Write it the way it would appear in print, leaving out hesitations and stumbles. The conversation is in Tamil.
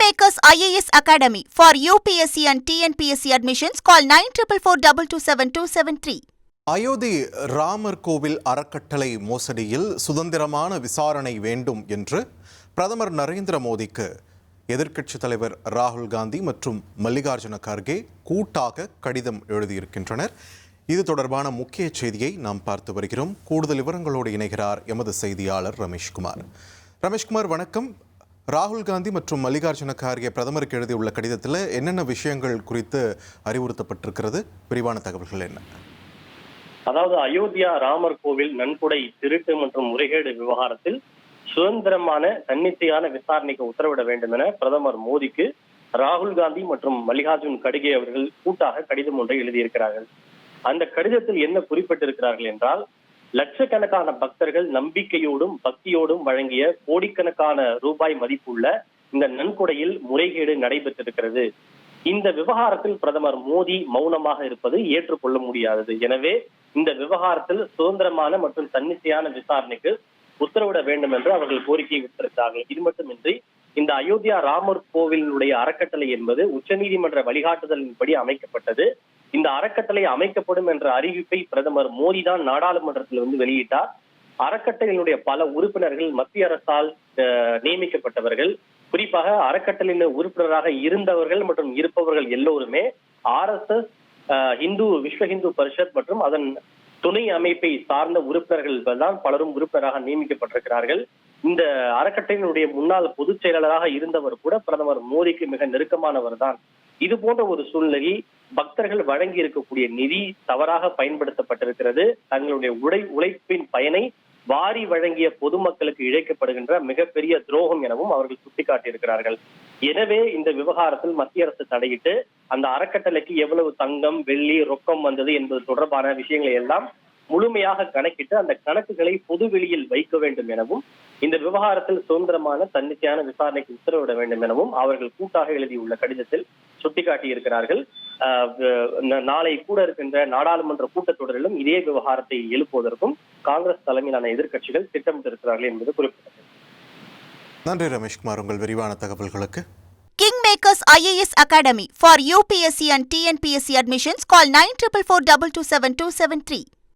Kingmakers IAS Academy for UPSC and TNPSC admissions. Call 9442272273. Ayodhya Ramar கோவில் அறக்கட்டளை மோசடியில் சுதந்திரமான விசாரணை வேண்டும் என்று பிரதமர் நரேந்திர மோடிக்கு எதிர்க்கட்சித் தலைவர் ராகுல் காந்தி மற்றும் மல்லிகார்ஜுன கார்கே கூட்டாக கடிதம் எழுதியிருக்கின்றனர். இது தொடர்பான முக்கிய செய்தியை நாம் பார்த்து வருகிறோம். கூடுதல் விவரங்களோடு இணைகிறார் எமது செய்தியாளர் ரமேஷ்குமார். ரமேஷ்குமார், வணக்கம். ராகுல் காந்தி மற்றும் மல்லிகார்ஜுன கார்கே பிரதமருக்கு எழுதியுள்ள கடிதத்தில் என்னென்ன விஷயங்கள் குறித்து அறிவுறுத்தப்பட்டிருக்கிறது? விரிவான தகவல்கள் என்ன? அதாவது, அயோத்தியா ராமர் கோவில் நன்கொடை திருட்டு மற்றும் முறைகேடு விவகாரத்தில் சுதந்திரமான தன்னிச்சையான விசாரணைக்கு உத்தரவிட வேண்டும் என பிரதமர் மோடிக்கு ராகுல் காந்தி மற்றும் மல்லிகார்ஜுன் கர்கே அவர்கள் கூட்டாக கடிதம் ஒன்றை எழுதியிருக்கிறார்கள். அந்த கடிதத்தில் என்ன குறிப்பிட்டிருக்கிறார்கள் என்றால், லட்சக்கணக்கான பக்தர்கள் நம்பிக்கையோடும் பக்தியோடும் வழங்கிய கோடிக்கணக்கான ரூபாய் மதிப்புள்ள இந்த நன்கொடையில் முறைகேடு நடைபெற்றிருக்கிறது. இந்த விவகாரத்தில் பிரதமர் மோடி மௌனமாக இருப்பது ஏற்றுக்கொள்ள முடியாதது. எனவே இந்த விவகாரத்தில் சுதந்திரமான மற்றும் தன்னிச்சையான விசாரணைக்கு உத்தரவிட வேண்டும் என்று அவர்கள் கோரிக்கை விடுத்திருக்கிறார்கள். இது மட்டுமின்றி, இந்த அயோத்தியா ராமர் கோவிலுடைய அறக்கட்டளை என்பது உச்சநீதிமன்ற வழிகாட்டுதலின்படி அமைக்கப்பட்டது. இந்த அறக்கட்டளை அமைக்கப்படும் என்ற அறிவிப்பை பிரதமர் மோடி தான் நாடாளுமன்றத்தில் வெளியிட்டார். அறக்கட்டளையினுடைய பல உறுப்பினர்கள் மத்திய அரசால் நியமிக்கப்பட்டவர்கள். குறிப்பாக அறக்கட்டளையின் உறுப்பினராக இருந்தவர்கள் மற்றும் இருப்பவர்கள் எல்லோருமே RSS, விஸ்வ இந்து பரிஷத் மற்றும் அதன் துணை அமைப்பை சார்ந்த உறுப்பினர்கள் தான் பலரும் உறுப்பினராக நியமிக்கப்பட்டிருக்கிறார்கள். இந்த அறக்கட்டளையினுடைய முன்னாள் பொதுச் செயலாளராக இருந்தவர் கூட பிரதமர் மோடிக்கு மிக நெருக்கமானவர் தான். இது போன்ற ஒரு சூழ்நிலையில் பக்தர்கள் வழங்கி இருக்கக்கூடிய நிதி தவறாக பயன்படுத்தப்பட்டிருக்கிறது. தங்களுடைய உழைப்பின் பயனை வாரி வழங்கிய பொதுமக்களுக்கு இழைக்கப்படுகின்ற மிகப்பெரிய துரோகம் எனவும் அவர்கள் சுட்டிக்காட்டியிருக்கிறார்கள். எனவே இந்த விவகாரத்தில் மத்திய அரசு தலையிட்டு அந்த அறக்கட்டளைக்கு எவ்வளவு தங்கம், வெள்ளி, ரொக்கம் வந்தது என்பது தொடர்பான விஷயங்களை எல்லாம் முழுமையாக கணக்கிட்டு அந்த கணக்குகளை பொதுவெளியில் வைக்க வேண்டும் எனவும், இந்த விவகாரத்தில் சுதந்திரமான தன்னிச்சையான விசாரணைக்கு உத்தரவிட வேண்டும் எனவும் அவர்கள் கூட்டாக எழுதியுள்ள கடிதத்தில் சுட்டிக்காட்டி இருக்கிறார்கள். நாளை கூட இருக்கின்ற நாடாளுமன்ற கூட்டத்தொடரிலும் இதே விவகாரத்தை எழுப்புவதற்கும் காங்கிரஸ் தலைமையிலான எதிர்க்கட்சிகள் திட்டமிட்டிருக்கிறார்கள் என்பது குறிப்பிட்டது. நன்றி ரமேஷ்குமார், உங்கள் விரிவான தகவல்களுக்கு. Kingmakers IAS Academy for UPSC and TNPSC admissions. Call 9442272273.